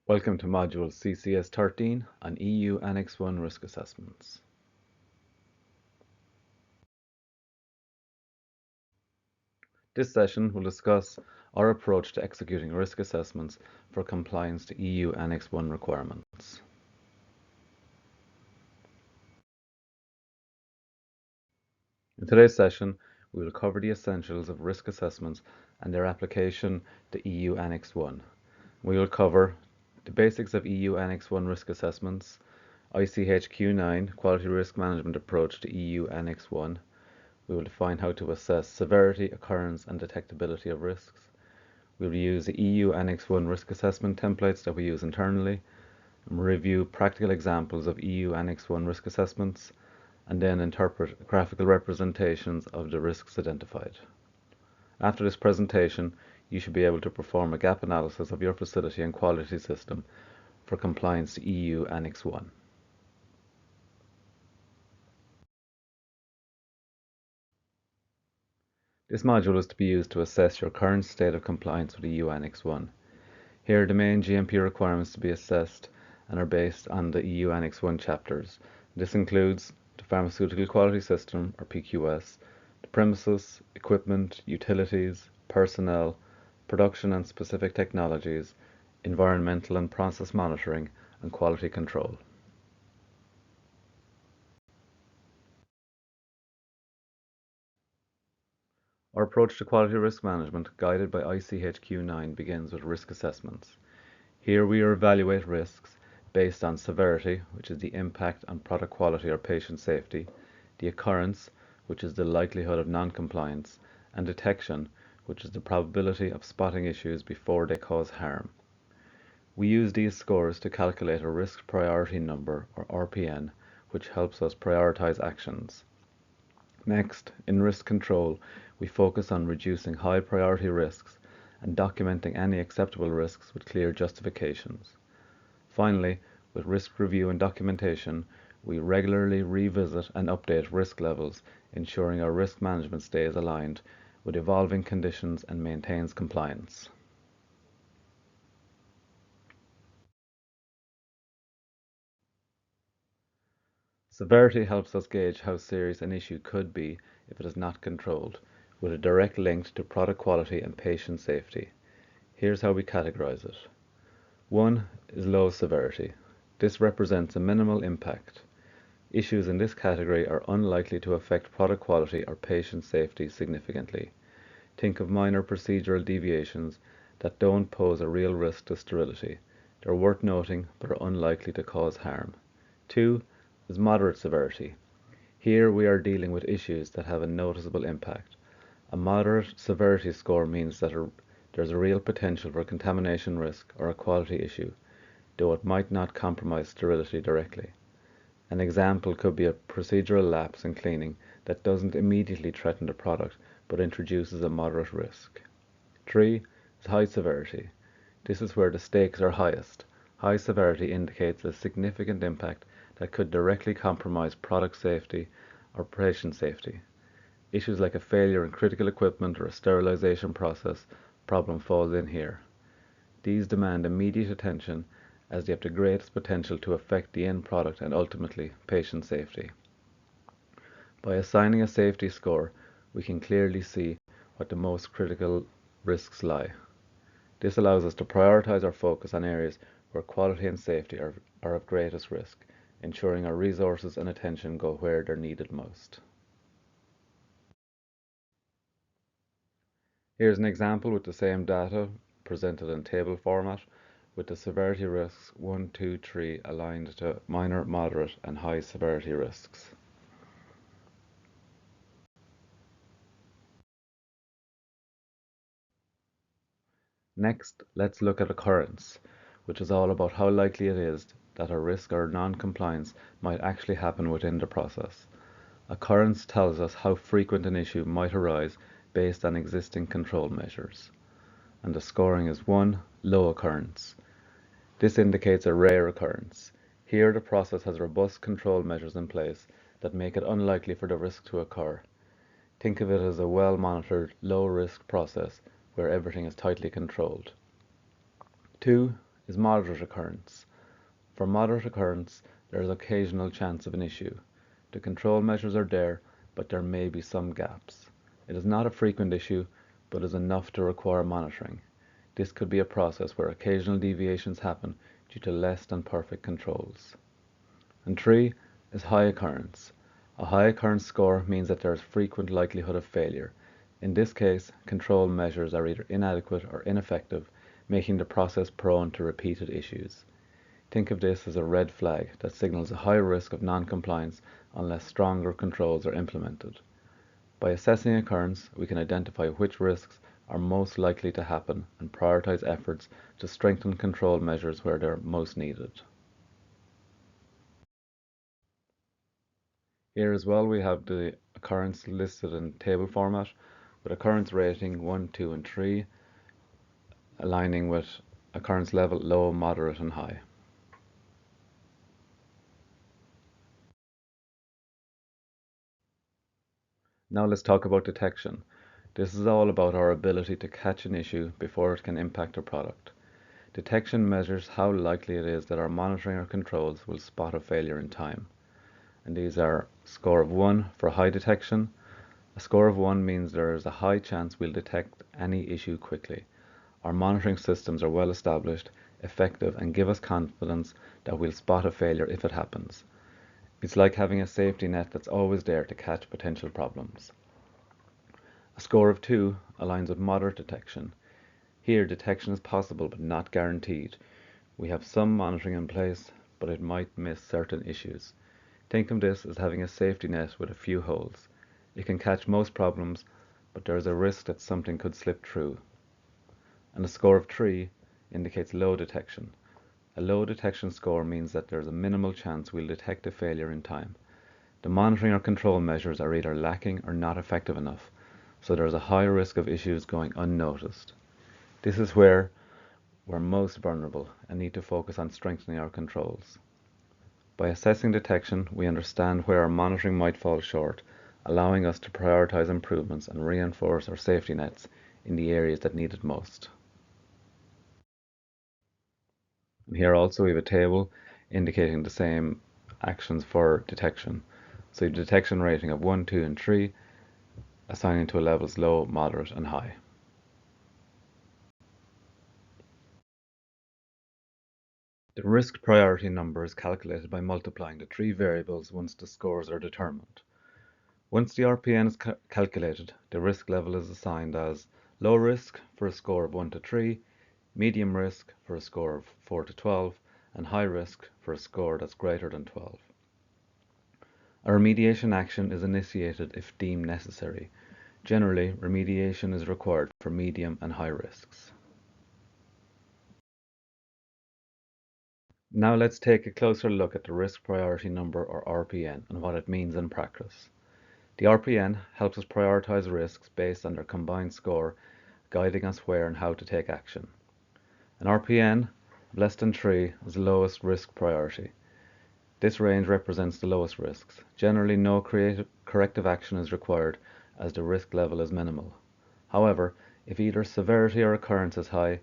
Welcome to Module CCS 13 on EU Annex 1 risk assessments. This session will discuss our approach to executing risk assessments for compliance to EU Annex 1 requirements. In today's session, we will cover the essentials of risk assessments and their application to EU Annex 1. We will cover the basics of EU Annex 1 risk assessments, ICHQ9 Quality Risk Management Approach to EU Annex 1. We will define how to assess severity, occurrence, and detectability of risks. We will use the EU Annex 1 risk assessment templates that we use internally, and review practical examples of EU Annex 1 risk assessments, and then interpret graphical representations of the risks identified. After this presentation, you should be able to perform a gap analysis of your facility and quality system for compliance to EU Annex 1. This module is to be used to assess your current state of compliance with EU Annex 1. Here are the main GMP requirements to be assessed and are based on the EU Annex 1 chapters. This includes the Pharmaceutical Quality System, or PQS, the premises, equipment, utilities, personnel, production and specific technologies, environmental and process monitoring, and quality control. Our approach to quality risk management, guided by ICHQ9, begins with risk assessments. Here we evaluate risks based on severity, which is the impact on product quality or patient safety, the occurrence, which is the likelihood of non-compliance, and detection, which is the probability of spotting issues before they cause harm. We use these scores to calculate a risk priority number, or RPN, which helps us prioritize actions. Next, in risk control, we focus on reducing high priority risks and documenting any acceptable risks with clear justifications. Finally, with risk review and documentation, we regularly revisit and update risk levels, ensuring our risk management stays aligned with evolving conditions and maintains compliance. Severity helps us gauge how serious an issue could be if it is not controlled, with a direct link to product quality and patient safety. Here's how we categorize it. 1 is low severity. This represents a minimal impact. Issues in this category are unlikely to affect product quality or patient safety significantly. Think of minor procedural deviations that don't pose a real risk to sterility. They're worth noting but are unlikely to cause harm. 2 is moderate severity. Here we are dealing with issues that have a noticeable impact. A moderate severity score means that there's a real potential for contamination risk or a quality issue, though it might not compromise sterility directly. An example could be a procedural lapse in cleaning that doesn't immediately threaten the product but introduces a moderate risk. 3 is high severity. This is where the stakes are highest. High severity indicates a significant impact that could directly compromise product safety or patient safety. Issues like a failure in critical equipment or a sterilization process problem falls in here. These demand immediate attention as they have the greatest potential to affect the end product and ultimately patient safety. By assigning a safety score, we can clearly see what the most critical risks lie. This allows us to prioritize our focus on areas where quality and safety are of greatest risk, ensuring our resources and attention go where they're needed most. Here's an example with the same data presented in table format, with the severity risks 1, 2, 3 aligned to minor, moderate, and high severity risks. Next, let's look at occurrence, which is all about how likely it is that a risk or non-compliance might actually happen within the process. Occurrence tells us how frequent an issue might arise based on existing control measures. And the scoring is 1, low occurrence. This indicates a rare occurrence. Here the process has robust control measures in place that make it unlikely for the risk to occur. Think of it as a well-monitored, low-risk process where everything is tightly controlled. 2 is moderate occurrence. For moderate occurrence, there is occasional chance of an issue. The control measures are there, but there may be some gaps. It is not a frequent issue, but is enough to require monitoring. This could be a process where occasional deviations happen due to less than perfect controls. And 3 is high occurrence. A high occurrence score means that there is frequent likelihood of failure. In this case, control measures are either inadequate or ineffective, making the process prone to repeated issues. Think of this as a red flag that signals a high risk of non-compliance unless stronger controls are implemented. By assessing occurrence, we can identify which risks are most likely to happen and prioritize efforts to strengthen control measures where they're most needed. Here as well we have the occurrence listed in table format with occurrence rating 1, 2 and 3 aligning with occurrence level low, moderate and high. Now let's talk about detection. This is all about our ability to catch an issue before it can impact a product. Detection measures how likely it is that our monitoring or controls will spot a failure in time. And these are score of 1 for high detection. A score of 1 means there is a high chance we'll detect any issue quickly. Our monitoring systems are well established, effective and give us confidence that we'll spot a failure if it happens. It's like having a safety net that's always there to catch potential problems. A score of 2 aligns with moderate detection. Here detection is possible but not guaranteed. We have some monitoring in place, but it might miss certain issues. Think of this as having a safety net with a few holes. It can catch most problems, but there is a risk that something could slip through. And a score of 3 indicates low detection. A low detection score means that there is a minimal chance we'll detect a failure in time. The monitoring or control measures are either lacking or not effective enough, so there is a high risk of issues going unnoticed. This is where we're most vulnerable and need to focus on strengthening our controls. By assessing detection, we understand where our monitoring might fall short, allowing us to prioritize improvements and reinforce our safety nets in the areas that need it most. And here also we have a table indicating the same actions for detection. So detection rating of 1, 2 and 3, assigning to levels low, moderate and high. The risk priority number is calculated by multiplying the 3 variables once the scores are determined. Once the RPN is calculated, the risk level is assigned as low risk for a score of 1 to 3, medium risk for a score of 4 to 12, and high risk for a score that's greater than 12. A remediation action is initiated if deemed necessary. Generally, remediation is required for medium and high risks. Now let's take a closer look at the risk priority number or RPN and what it means in practice. The RPN helps us prioritize risks based on their combined score, guiding us where and how to take action. An RPN of less than 3 is the lowest risk priority. This range represents the lowest risks. Generally, no corrective action is required as the risk level is minimal. However, if either severity or occurrence is high,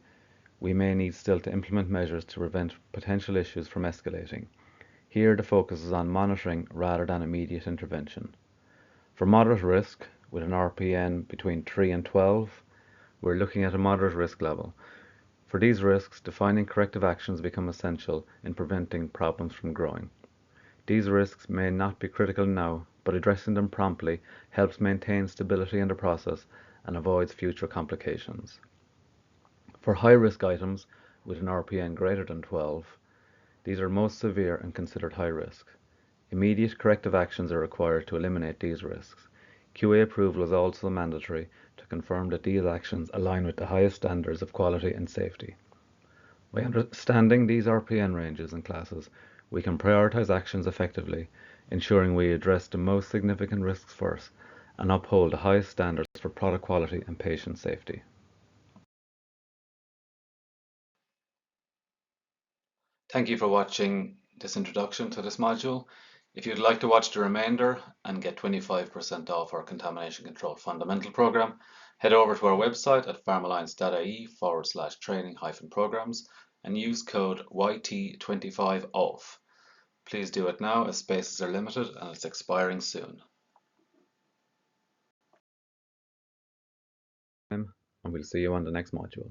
we may need still to implement measures to prevent potential issues from escalating. Here the focus is on monitoring rather than immediate intervention. For moderate risk, with an RPN between 3 and 12, we're looking at a moderate risk level. For these risks, defining corrective actions become essential in preventing problems from growing. These risks may not be critical now, but addressing them promptly helps maintain stability in the process and avoids future complications. For high-risk items with an RPN greater than 12, these are most severe and considered high risk. Immediate corrective actions are required to eliminate these risks. QA approval is also mandatory to confirm that these actions align with the highest standards of quality and safety. By understanding these RPN ranges and classes, we can prioritize actions effectively, ensuring we address the most significant risks first and uphold the highest standards for product quality and patient safety. Thank you for watching this introduction to this module. If you'd like to watch the remainder and get 25% off our Contamination Control Fundamental program, Head over to our website at pharmalliance.ie/training-programs and use code YT25OFF. Please do it now as spaces are limited and it's expiring soon. And we'll see you on the next module.